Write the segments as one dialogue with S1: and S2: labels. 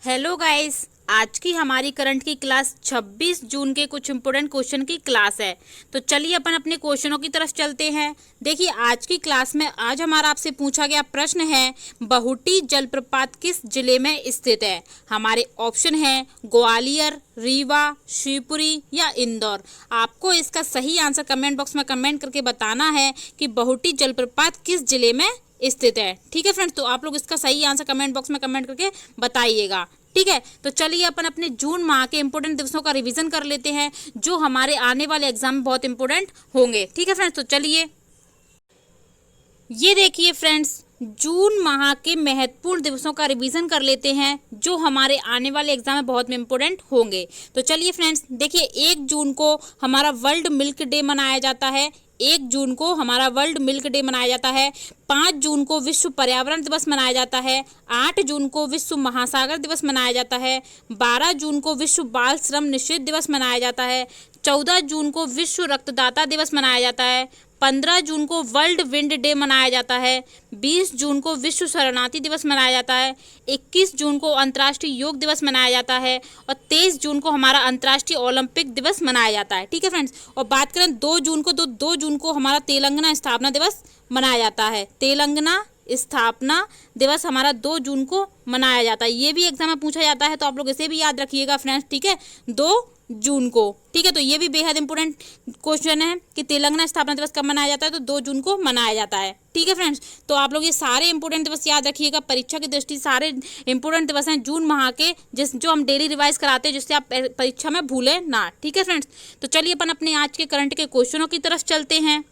S1: Hello guys, आज की हमारी करंट की क्लास 26 जून के कुछ इंपॉर्टेंट क्वेश्चन की क्लास है। तो चलिए अपन अपने क्वेश्चनों की तरफ चलते हैं। देखिए, आज की क्लास में आज हमारा आपसे पूछा गया प्रश्न है, बहुटी जलप्रपात किस जिले में स्थित है। हमारे ऑप्शन है ग्वालियर, रीवा, शिवपुरी या इंदौर। आपको इसका सही आंसर कमेंट बॉक्स में कमेंट करके बताना है कि बहुटी जलप्रपात किस जिले में स्थित है। ठीक है फ्रेंड्स, तो आप लोग इसका सही आंसर कमेंट बॉक्स में कमेंट करके बताइएगा। ठीक है, तो चलिए अपन अपने जून माह के इंपॉर्टेंट दिवसों का रिवीजन कर लेते हैं जो हमारे आने वाले एग्जाम में बहुत इंपॉर्टेंट होंगे। ठीक है फ्रेंड्स, तो चलिए ये देखिए फ्रेंड्स, जून माह के महत्वपूर्ण दिवसों का रिवीजन कर लेते हैं जो हमारे आने वाले एग्जाम में बहुत इंपॉर्टेंट होंगे। तो चलिए फ्रेंड्स, देखिए 1 जून को हमारा वर्ल्ड मिल्क डे मनाया जाता है। 1 जून को हमारा वर्ल्ड मिल्क डे मनाया जाता है। 5 जून को विश्व पर्यावरण दिवस मनाया जाता है। 8 जून को विश्व महासागर दिवस मनाया जाता है। 12 जून को विश्व बाल श्रम निषेध दिवस मनाया जाता है। 14 जून को विश्व रक्तदाता दिवस मनाया जाता है। 15 जून को वर्ल्ड विंड डे मनाया जाता है। 20 जून को विश्व शरणार्थी दिवस मनाया जाता है। 21 जून को अंतर्राष्ट्रीय योग दिवस मनाया जाता है और 23 जून को हमारा अंतर्राष्ट्रीय ओलंपिक दिवस मनाया जाता है। ठीक है फ्रेंड्स, और बात करें 2 जून को, तो 2 जून को हमारा तेलंगाना स्थापना दिवस मनाया जाता है। तेलंगाना स्थापना दिवस हमारा 2 जून को मनाया जाता है। ये भी एग्जाम में पूछा जाता है, तो आप लोग इसे भी याद रखिएगा फ्रेंड्स। ठीक है, 2 जून को। ठीक है, तो ये भी बेहद इंपॉर्टेंट क्वेश्चन है कि तेलंगाना स्थापना दिवस कब मनाया जाता है, तो 2 जून को मनाया जाता है। ठीक है फ्रेंड्स, तो आप लोग ये सारे इंपॉर्टेंट दिवस याद रखिएगा। परीक्षा की दृष्टि सारे इंपॉर्टेंट दिवस हैं जून माह के, जो हम डेली रिवाइज कराते हैं, जिससे आप परीक्षा में भूलें ना। ठीक है फ्रेंड्स, तो चलिए अपन अपने आज के करंट के क्वेश्चनों की तरफ चलते हैं।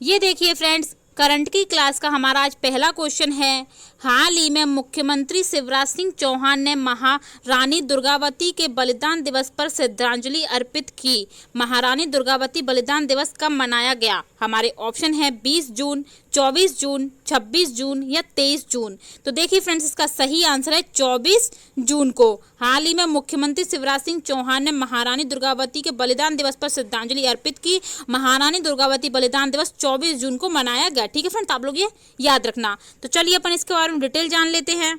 S1: ये देखिए फ्रेंड्स, करंट की क्लास का हमारा आज पहला क्वेश्चन है, हाल ही में मुख्यमंत्री शिवराज सिंह चौहान ने महारानी दुर्गावती के बलिदान दिवस पर श्रद्धांजलि अर्पित की। महारानी दुर्गावती बलिदान दिवस कब मनाया गया। हमारे ऑप्शन है 20 जून, 24 जून, 26 जून या 23 जून। तो देखिए फ्रेंड्स, इसका सही आंसर है 24 जून को। हाल ही में मुख्यमंत्री शिवराज सिंह चौहान ने महारानी दुर्गावती के बलिदान दिवस पर श्रद्धांजलि अर्पित की। महारानी दुर्गावती बलिदान दिवस 24 जून को मनाया गया। ठीक है फ्रेंड्स, आप लोग ये याद रखना। तो चलिए अपन इसके बारे में डिटेल जान लेते हैं।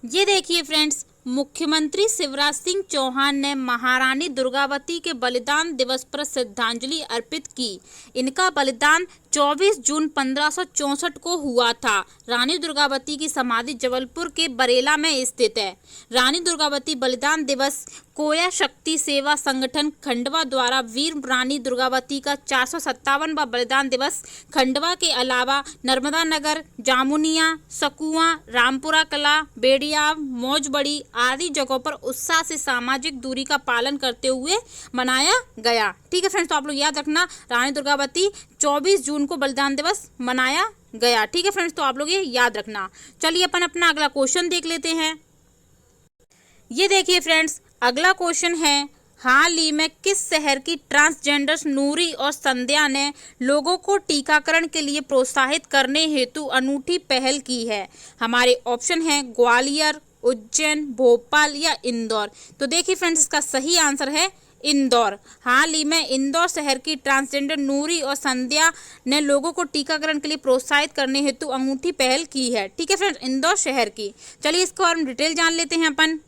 S1: ये देखिए फ्रेंड्स, मुख्यमंत्री शिवराज सिंह चौहान ने महारानी दुर्गावती के बलिदान दिवस पर श्रद्धांजलि अर्पित की। इनका बलिदान 24 जून 1564 को हुआ था। रानी दुर्गावती की समाधि जबलपुर के बरेला में स्थित है। रानी दुर्गावती बलिदान दिवस कोया शक्ति सेवा संगठन खंडवा द्वारा वीर रानी दुर्गावती का 457वां बलिदान दिवस खंडवा के अलावा नर्मदा नगर, जामुनिया, सकुआ, रामपुरा कला, बेड़िया, मौजबड़ी आदि जगहों पर उत्साह से सामाजिक दूरी का पालन करते हुए मनाया गया। ठीक है फ्रेंड्स, तो आप लोग याद रखना, रानी दुर्गावती 24 जून को बलिदान दिवस मनाया गया। ठीक है फ्रेंड्स, तो आप लोग ये याद रखना। चलिए अपन अपना अगला क्वेश्चन देख लेते हैं। ये देखिए फ्रेंड्स, अगला क्वेश्चन है, हाल ही में किस शहर की ट्रांसजेंडर्स नूरी और संध्या ने लोगों को टीकाकरण के लिए प्रोत्साहित करने हेतु अनूठी पहल की है। हमारे ऑप्शन है ग्वालियर, उज्जैन, भोपाल या इंदौर। तो देखिए फ्रेंड्स, इसका सही आंसर है इंदौर। हाल ही में इंदौर शहर की ट्रांसजेंडर नूरी और संध्या ने लोगों को टीकाकरण के लिए प्रोत्साहित करने हेतु अनूठी पहल की है। ठीक है फ्रेंड्स, इंदौर शहर की। चलिए इसको और डिटेल जान लेते हैं अपन।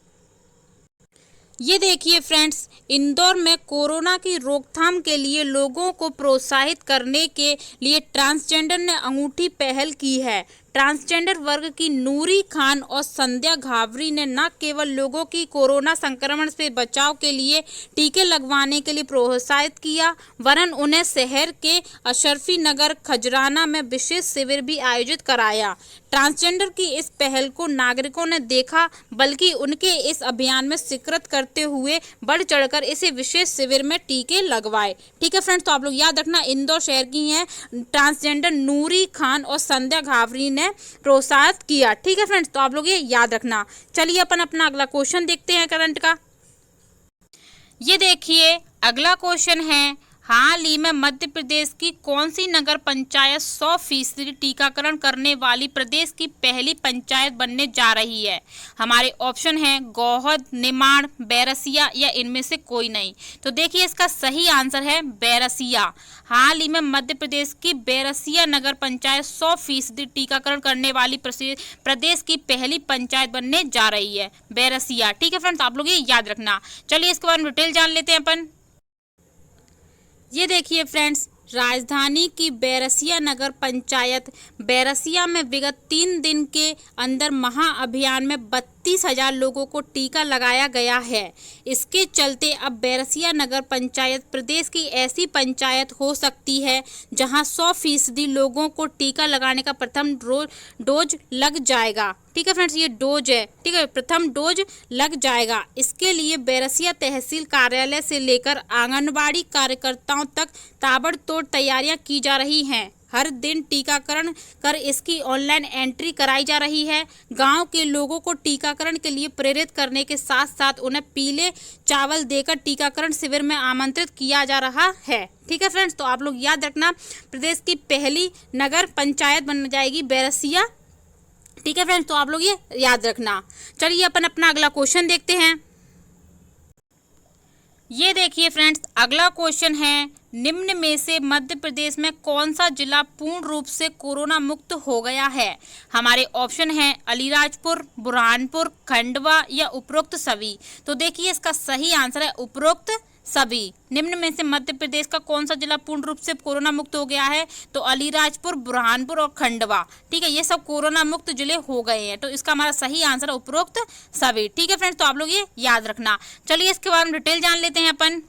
S1: ये देखिए फ्रेंड्स, इंदौर में कोरोना की रोकथाम के लिए लोगों को प्रोत्साहित करने के लिए ट्रांसजेंडर ने अनूठी पहल की है। ट्रांसजेंडर वर्ग की नूरी खान और संध्या घावरी ने न केवल लोगों की कोरोना संक्रमण से बचाव के लिए टीके लगवाने के लिए प्रोत्साहित किया, वरन उन्हें शहर के अशरफी नगर खजराना में विशेष शिविर भी आयोजित कराया। ट्रांसजेंडर की इस पहल को नागरिकों ने देखा, बल्कि उनके इस अभियान में स्वीकृत करते हुए बढ़ चढ़कर इसे विशेष शिविर में टीके लगवाए। ठीक है फ्रेंड्स, तो आप लोग याद रखना, इंदौर शहर की हैं ट्रांसजेंडर नूरी खान और संध्या घावरी ने प्रोत्साहित किया। ठीक है फ्रेंड्स, तो आप लोग ये याद रखना। चलिए अपन अपना अगला क्वेश्चन देखते हैं करंट का। ये देखिए, अगला क्वेश्चन है, हाल ही में मध्य प्रदेश की कौन सी नगर पंचायत 100% टीकाकरण करने वाली प्रदेश की पहली पंचायत बनने जा रही है? हमारे ऑप्शन हैं गौहद, निमाड़, बैरसिया या इनमें से कोई नहीं। तो देखिए इसका सही आंसर है बैरसिया। हाल ही में मध्य प्रदेश की बैरसिया नगर पंचायत 100% टीकाकरण करने वाली प्रदेश की पहली पंचायत बनने जा रही है, बैरसिया। ठीक है फ्रेंड्स, आप लोग ये याद रखना। चलिए इसके बारे में डिटेल जान लेते हैं अपन। ये देखिए फ्रेंड्स, राजधानी की बैरसिया नगर पंचायत बैरसिया में विगत 3 दिन के अंदर महाअभियान में 32,000 लोगों को टीका लगाया गया है। इसके चलते अब बैरसिया नगर पंचायत प्रदेश की ऐसी पंचायत हो सकती है जहां 100% लोगों को टीका लगाने का प्रथम डोज लग जाएगा। ठीक है फ्रेंड्स, ये डोज है, ठीक है, प्रथम डोज लग जाएगा। इसके लिए बैरसिया तहसील कार्यालय से लेकर आंगनबाड़ी कार्यकर्ताओं तक ताबड़तोड़ तैयारियां की जा रही हैं। हर दिन टीकाकरण कर इसकी ऑनलाइन एंट्री कराई जा रही है। गांव के लोगों को टीकाकरण के लिए प्रेरित करने के साथ साथ उन्हें पीले चावल देकर टीकाकरण शिविर में आमंत्रित किया जा रहा है। ठीक है फ्रेंड्स, तो आप लोग याद रखना, प्रदेश की पहली नगर पंचायत बन जाएगी बैरसिया। ठीक है फ्रेंड्स, तो आप लोग ये याद रखना। चलिए अपन अपना अगला क्वेश्चन देखते हैं। ये देखिए फ्रेंड्स, अगला क्वेश्चन है, निम्न में से मध्य प्रदेश में कौन सा जिला पूर्ण रूप से कोरोना मुक्त हो गया है? हमारे ऑप्शन हैं अलीराजपुर, बुरहानपुर, खंडवा या उपरोक्त सभी। तो देखिए इसका सही आंसर है उपरोक्त सभी। निम्न में से मध्य प्रदेश का कौन सा जिला पूर्ण रूप से कोरोना मुक्त हो गया है? तो अलीराजपुर, बुरहानपुर और खंडवा। ठीक है, ये सब कोरोना मुक्त जिले हो गए हैं, तो इसका हमारा सही आंसर है उपरोक्त सभी। ठीक है फ्रेंड्स, तो आप लोग ये याद रखना। चलिए इसके बारे में डिटेल जान लेते हैं अपन।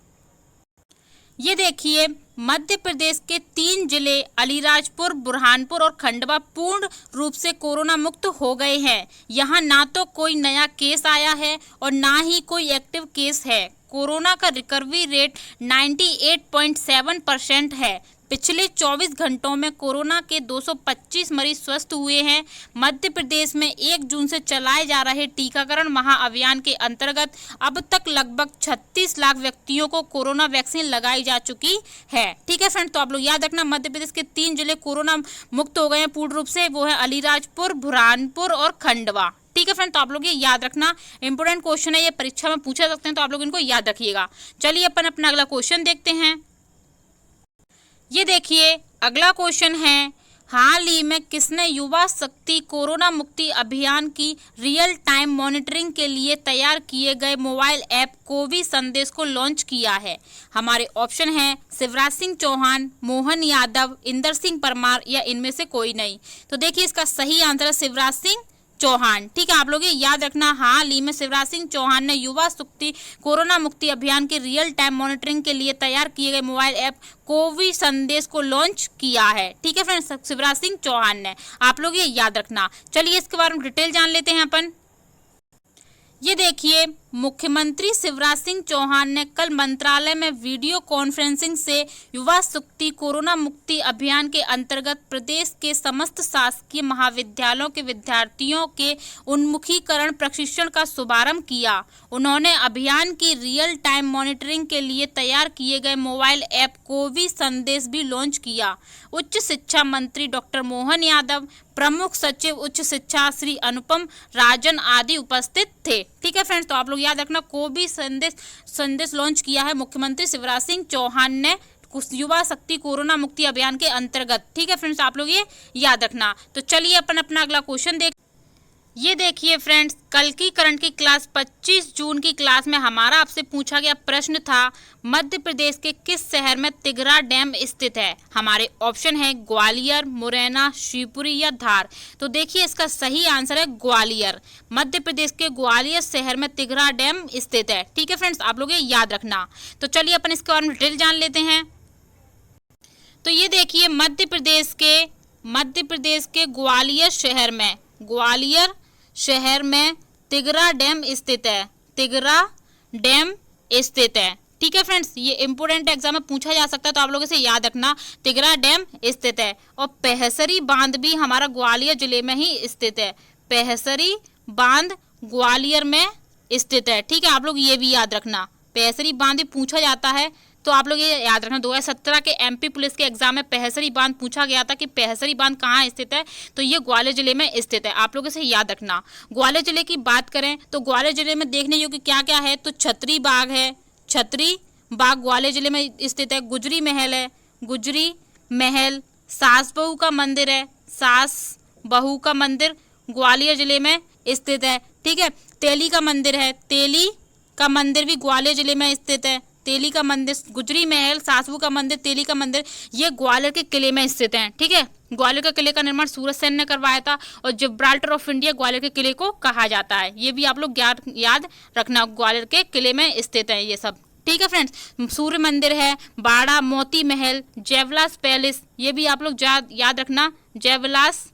S1: ये देखिए, मध्य प्रदेश के 3 जिले अलीराजपुर, बुरहानपुर और खंडवा पूर्ण रूप से कोरोना मुक्त हो गए हैं। यहाँ ना तो कोई नया केस आया है और ना ही कोई एक्टिव केस है। कोरोना का रिकवरी रेट 98.7% है। पिछले 24 घंटों में कोरोना के 225 मरीज स्वस्थ हुए हैं। मध्य प्रदेश में 1 जून से चलाए जा रहे टीकाकरण महाअभियान के अंतर्गत अब तक लगभग 36 लाख व्यक्तियों को कोरोना वैक्सीन लगाई जा चुकी है। ठीक है फ्रेंड्स, तो आप लोग याद रखना, मध्य प्रदेश के 3 जिले कोरोना मुक्त हो गए हैं पूर्ण रूप से, वो है अलीराजपुर, बुरहानपुर और खंडवा। ठीक है फ्रेंड, तो आप लोग ये याद रखना, इंपोर्टेंट क्वेश्चन है, ये परीक्षा में पूछा सकते हैं, तो आप लोग इनको याद रखिएगा। चलिए अपन अपना अगला क्वेश्चन देखते हैं। ये देखिए, अगला क्वेश्चन है, हाल ही में किसने युवा शक्ति कोरोना मुक्ति अभियान की रियल टाइम मॉनिटरिंग के लिए तैयार किए गए मोबाइल ऐप कोविड संदेश को लॉन्च किया है? हमारे ऑप्शन हैं शिवराज सिंह चौहान, मोहन यादव, इंदर सिंह परमार या इनमें से कोई नहीं। तो देखिए इसका सही आंसर है शिवराज सिंह चौहान। ठीक है, आप लोग ये याद रखना, हाल ही में शिवराज सिंह चौहान ने युवा शक्ति कोरोना मुक्ति अभियान के रियल टाइम मॉनिटरिंग के लिए तैयार किए गए मोबाइल ऐप कोविड संदेश को लॉन्च किया है। ठीक है फ्रेंड्स, शिवराज सिंह चौहान ने, आप लोग ये याद रखना। चलिए इसके बारे में डिटेल जान लेते हैं अपन। ये देखिए, मुख्यमंत्री शिवराज सिंह चौहान ने कल मंत्रालय में वीडियो कॉन्फ्रेंसिंग से युवा शक्ति कोरोना मुक्ति अभियान के अंतर्गत प्रदेश के समस्त शासकीय महाविद्यालयों के विद्यार्थियों के उन्मुखीकरण प्रशिक्षण का शुभारंभ किया। उन्होंने अभियान की रियल टाइम मॉनिटरिंग के लिए तैयार किए गए मोबाइल ऐप कोविड संदेश भी लॉन्च किया। उच्च शिक्षा मंत्री डॉक्टर मोहन यादव, प्रमुख सचिव उच्च शिक्षा श्री अनुपम राजन आदि उपस्थित थे। ठीक है फ्रेंड्स, तो आप लोग याद रखना, कोविड संदेश लॉन्च किया है मुख्यमंत्री शिवराज सिंह चौहान ने युवा शक्ति कोरोना मुक्ति अभियान के अंतर्गत। ठीक है फ्रेंड्स, आप लोग ये याद रखना। तो चलिए अपन अपना अगला क्वेश्चन देख। ये देखिए फ्रेंड्स, कल की करंट की क्लास 25 जून की क्लास में हमारा आपसे पूछा गया प्रश्न था, मध्य प्रदेश के किस शहर में तिघरा डैम स्थित है? हमारे ऑप्शन है ग्वालियर, मुरैना, शिवपुरी या धार। तो देखिए इसका सही आंसर है ग्वालियर। मध्य प्रदेश के ग्वालियर शहर में तिघरा डैम स्थित है। ठीक है फ्रेंड्स, आप लोग ये याद रखना। तो चलिए अपन इसके बारे में डिटेल जान लेते हैं। तो ये देखिए, मध्य प्रदेश के ग्वालियर शहर में तिघरा डैम स्थित है। तिघरा डैम स्थित है। ठीक है फ्रेंड्स, ये इंपोर्टेंट एग्जाम में पूछा जा सकता है, तो आप लोगों से याद रखना, तिघरा डैम स्थित है। और पहसरी बांध भी हमारा ग्वालियर जिले में ही स्थित है। पहसरी बांध ग्वालियर में स्थित है। ठीक है, आप लोग ये भी याद रखना, पहसरी बांध भी पूछा जाता है, तो आप लोग ये याद रखना 2017 के एमपी पुलिस के एग्जाम में पहसरी बांध पूछा गया था कि पहसरी बांध कहाँ स्थित है, तो ये ग्वालियर जिले में स्थित है। आप लोग इसे याद रखना। ग्वालियर जिले की बात करें तो ग्वालियर जिले में देखने योग्य क्या क्या है, तो छतरी बाग है, छतरी बाग ग्वालियर जिले में स्थित है। गुजरी महल है, गुजरी महल। सास बहू का मंदिर है, सास बहू का मंदिर ग्वालियर जिले में स्थित है। ठीक है, तेली का मंदिर है, तेली का मंदिर भी ग्वालियर जिले में स्थित है। तेली का मंदिर, गुजरी महल, सासबू का मंदिर, तेली का मंदिर, ये ग्वालियर के किले में स्थित हैं। ठीक है, ग्वालियर के किले का निर्माण सूरज सेन ने करवाया था और जिब्राल्टर ऑफ इंडिया ग्वालियर के किले को कहा जाता है। ये भी आप लोग याद रखना, ग्वालियर के किले में स्थित है ये सब। ठीक है फ्रेंड्स, सूर्य मंदिर है, बाड़ा, मोती महल, जयविलास पैलेस, ये भी आप लोग याद रखना। जयविलास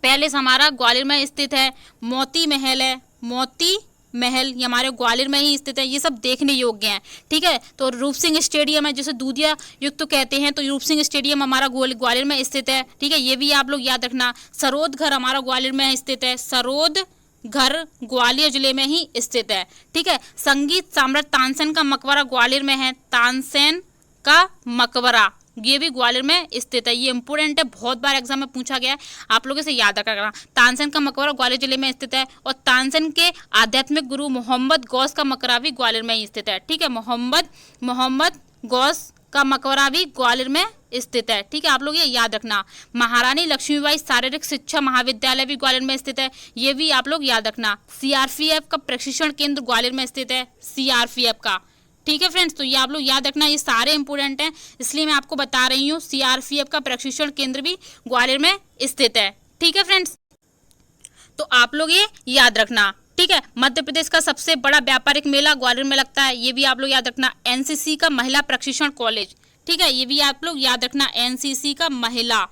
S1: पैलेस हमारा ग्वालियर में स्थित है। मोती महल है, मोती महल ये हमारे ग्वालियर में ही स्थित है। ये सब देखने योग्य हैं। ठीक है, तो रूप सिंह स्टेडियम है, जिसे दूधिया युक्त तो कहते हैं, तो रूप सिंह स्टेडियम हमारा ग्वालियर में स्थित है। ठीक है, ये भी आप लोग याद रखना। सरोद घर हमारा ग्वालियर में स्थित है, सरोद घर ग्वालियर जिले में ही स्थित है। ठीक है, संगीत सम्राट तानसेन का मकबरा ग्वालियर में है, तानसेन का मकबरा ये भी ग्वालियर में स्थित है। ये इंपोर्टेंट है, बहुत बार एग्जाम में पूछा गया है, आप लोग इसे याद रखना। तानसेन का मकबरा ग्वालियर जिले में स्थित है और तानसेन के आध्यात्मिक गुरु मोहम्मद गौस का मकबरा भी ग्वालियर में ही स्थित है। ठीक है, मोहम्मद गौस का मकबरा भी ग्वालियर में स्थित है। ठीक है, आप लोग ये याद रखना। महारानी लक्ष्मीबाई शारीरिक शिक्षा महाविद्यालय भी ग्वालियर में स्थित है, ये भी आप लोग याद रखना। सीआरपीएफ का प्रशिक्षण केंद्र ग्वालियर में स्थित है, सीआरपीएफ का। ठीक है फ्रेंड्स, तो ये आप लोग याद रखना, ये सारे इंपोर्टेंट हैं, इसलिए मैं आपको बता रही हूँ। सीआरपीएफ का प्रशिक्षण केंद्र भी ग्वालियर में स्थित है। ठीक है फ्रेंड्स, तो आप लोग ये याद रखना। ठीक है, मध्य प्रदेश का सबसे बड़ा व्यापारिक मेला ग्वालियर में लगता है, ये भी आप लोग याद रखना। एनसीसी का महिला प्रशिक्षण कॉलेज, ठीक है, ये भी आप लोग याद रखना। एनसीसी का महिला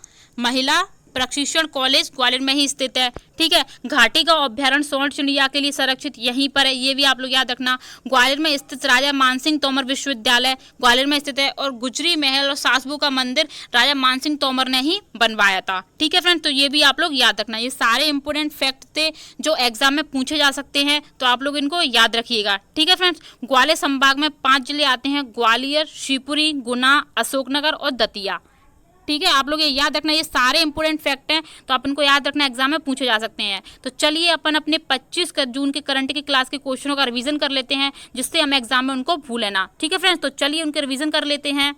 S1: प्रशिक्षण कॉलेज ग्वालियर में ही स्थित है। ठीक है, घाटी का अभ्यारण्य स्वर्ण चिड़िया के लिए संरक्षित यहीं पर है, ये भी आप लोग याद रखना। ग्वालियर में स्थित राजा मानसिंह तोमर विश्वविद्यालय ग्वालियर में स्थित है और गुजरी महल और सासबू का मंदिर राजा मानसिंह तोमर ने ही बनवाया था। ठीक है फ्रेंड, तो ये भी आप लोग याद रखना। ये सारे इंपोर्टेंट फैक्ट थे जो एग्जाम में पूछे जा सकते हैं, तो आप लोग इनको याद रखिएगा। ठीक है फ्रेंड्स, ग्वालियर संभाग में 5 जिले आते हैं, ग्वालियर, शिवपुरी, गुना, अशोकनगर और दतिया। ठीक है, आप लोग ये याद रखना, ये सारे इंपोर्टेंट फैक्ट हैं, तो आप इनको याद रखना, एग्जाम में पूछे जा सकते हैं। तो चलिए अपन अपने 25 जून के करंट की क्लास के क्वेश्चनों का रिवीजन कर लेते हैं, जिससे हम एग्जाम में उनको भूले ना। ठीक है फ्रेंड्स, तो चलिए उनके रिवीजन कर लेते हैं।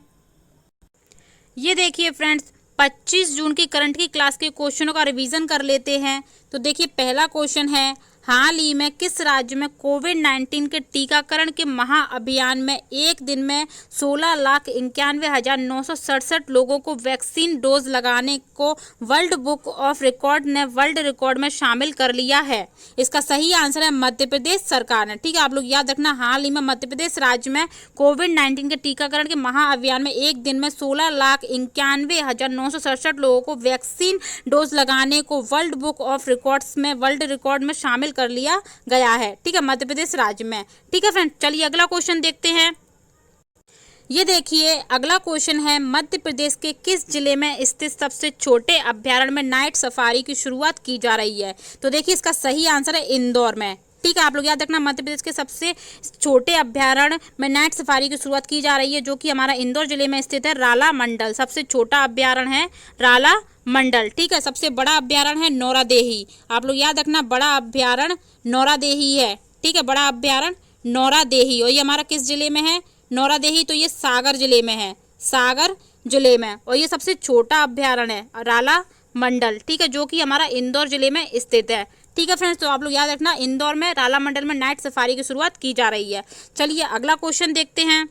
S1: ये देखिए फ्रेंड्स, 25 जून की करंट की क्लास के क्वेश्चनों का रिवीजन कर लेते हैं। तो देखिए, पहला क्वेश्चन है, हाल ही में किस राज्य में कोविड-19 के टीकाकरण के महाअभियान में एक दिन में 16,91,967 लोगों को वैक्सीन डोज लगाने को वर्ल्ड बुक ऑफ रिकॉर्ड ने वर्ल्ड रिकॉर्ड में शामिल कर लिया है? इसका सही आंसर है मध्य प्रदेश सरकार ने। ठीक है, आप लोग याद रखना, हाल ही में मध्य प्रदेश राज्य में कोविड-19 के टीकाकरण के महाअभियान में एक दिन में 16,91,967 लोगों को वैक्सीन डोज लगाने को वर्ल्ड बुक ऑफ रिकॉर्ड्स में वर्ल्ड रिकॉर्ड में शामिल कर लिया गया है। ठीक है, मध्य प्रदेश राज्य में। ठीक है फ्रेंड, चलिए अगला क्वेश्चन देखते हैं। ये देखिए, अगला क्वेश्चन है, मध्य प्रदेश के किस जिले में स्थित सबसे छोटे अभ्यारण्य में नाइट सफारी की शुरुआत की जा रही है? तो देखिए, इसका सही आंसर है इंदौर में। ठीक है, आप लोग याद रखना, मध्य प्रदेश के सबसे छोटे अभ्यारण्य में नाइट सफारी की शुरुआत की जा रही है, जो कि हमारा इंदौर जिले में स्थित है। राला मंडल सबसे छोटा अभ्यारण्य है, राला मंडल। ठीक है, सबसे बड़ा अभ्यारण्य है नौरादेही। आप लोग याद रखना, बड़ा अभ्यारण्य नौरादेही है। ठीक है, बड़ा अभ्यारण्य नौरादेही, और ये हमारा किस जिले में है? नौरादेही, तो ये सागर जिले में है, सागर जिले में। और ये सबसे छोटा अभ्यारण्य है राला मंडल। ठीक है, जो कि हमारा इंदौर जिले में स्थित है। ठीक है फ्रेंड्स, तो आप लोग याद रखना, इंदौर में राला मंडल में नाइट सफारी की शुरुआत की जा रही है। चलिए अगला क्वेश्चन देखते हैं।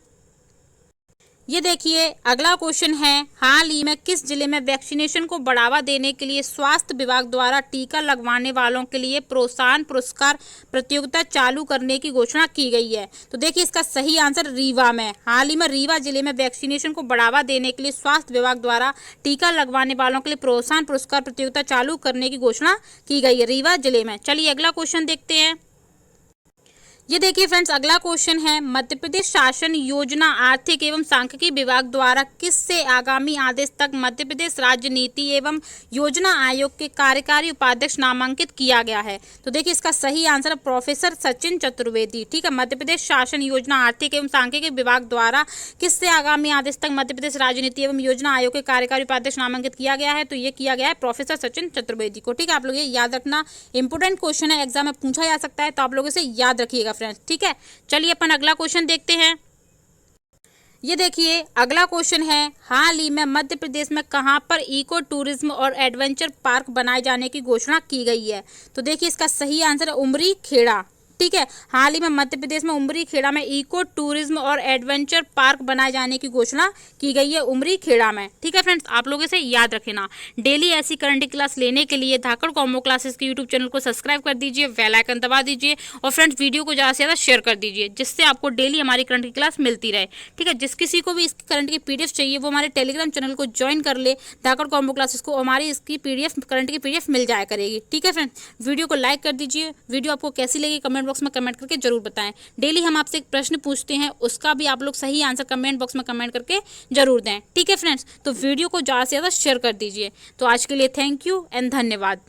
S1: ये देखिए, अगला क्वेश्चन है, हाल ही में किस जिले में वैक्सीनेशन को बढ़ावा देने के लिए स्वास्थ्य विभाग द्वारा टीका लगवाने वालों के लिए प्रोत्साहन पुरस्कार प्रतियोगिता चालू करने की घोषणा की गई है? तो देखिए, इसका सही आंसर रीवा में। हाल ही में रीवा जिले में वैक्सीनेशन को बढ़ावा देने के लिए स्वास्थ्य विभाग द्वारा टीका लगवाने वालों के लिए प्रोत्साहन पुरस्कार प्रतियोगिता चालू करने की घोषणा की गई है, रीवा जिले में। चलिए अगला क्वेश्चन देखते हैं। ये देखिए फ्रेंड्स, अगला क्वेश्चन है, मध्य प्रदेश शासन योजना आर्थिक एवं सांख्यिकी विभाग द्वारा किससे आगामी आदेश तक मध्य प्रदेश राज्य नीति एवं योजना आयोग के कार्यकारी उपाध्यक्ष नामांकित किया गया है? तो देखिए इसका सही आंसर है प्रोफेसर सचिन चतुर्वेदी। ठीक है, मध्य प्रदेश शासन योजना आर्थिक एवं सांख्यिकी विभाग द्वारा किससे आगामी आदेश तक मध्य प्रदेश राज्य नीति एवं योजना आयोग के कार्यकारी उपाध्यक्ष नामांकित किया गया है? तो ये किया गया है प्रोफेसर सचिन चतुर्वेदी को। ठीक है, आप लोग ये याद रखना, इंपोर्टेंट क्वेश्चन है, एग्जाम में पूछा जा सकता है, तो आप लोग इसे याद रखिएगा फ्रेंड्स। ठीक है, चलिए अपन अगला क्वेश्चन देखते हैं। ये देखिए अगला क्वेश्चन है, हाल ही में मध्य प्रदेश में कहां पर इको टूरिज्म और एडवेंचर पार्क बनाए जाने की घोषणा की गई है? तो देखिए इसका सही आंसर है उमरी खेड़ा। ठीक है, हाल ही में मध्य प्रदेश में उमरी खेड़ा में इको टूरिज्म और एडवेंचर पार्क बनाए जाने की घोषणा की गई है उमरी खेड़ा में। ठीक है फ्रेंड्स, आप लोग इसे याद रखना। डेली ऐसी करंट क्लास लेने के लिए धाकड़ कॉम्बो क्लासेस के यूट्यूब चैनल को सब्सक्राइब कर दीजिए, बेल आइकन दबा दीजिए और फ्रेंड्स वीडियो को ज़्यादा से ज़्यादा शेयर कर दीजिए, जिससे आपको डेली हमारी करंट की क्लास मिलती रहे। ठीक है, जिस किसी को भी इसकी करंट की पीडीएफ चाहिए वो हमारे टेलीग्राम चैनल को ज्वाइन कर ले, धाकड़ कॉम्बो क्लासेस को, हमारी इसकी पीडीएफ करंट की पीडीएफ मिल जाया करेगी। ठीक है फ्रेंड्स, वीडियो को लाइक कर दीजिए, वीडियो आपको कैसी लगी कमेंट बॉक्स में कमेंट करके जरूर बताएं। डेली हम आपसे एक प्रश्न पूछते हैं, उसका भी आप लोग सही आंसर कमेंट बॉक्स में कमेंट करके जरूर दें। ठीक है फ्रेंड्स, तो वीडियो को ज़्यादा से ज़्यादा शेयर कर दीजिए। तो आज के लिए थैंक यू एंड धन्यवाद।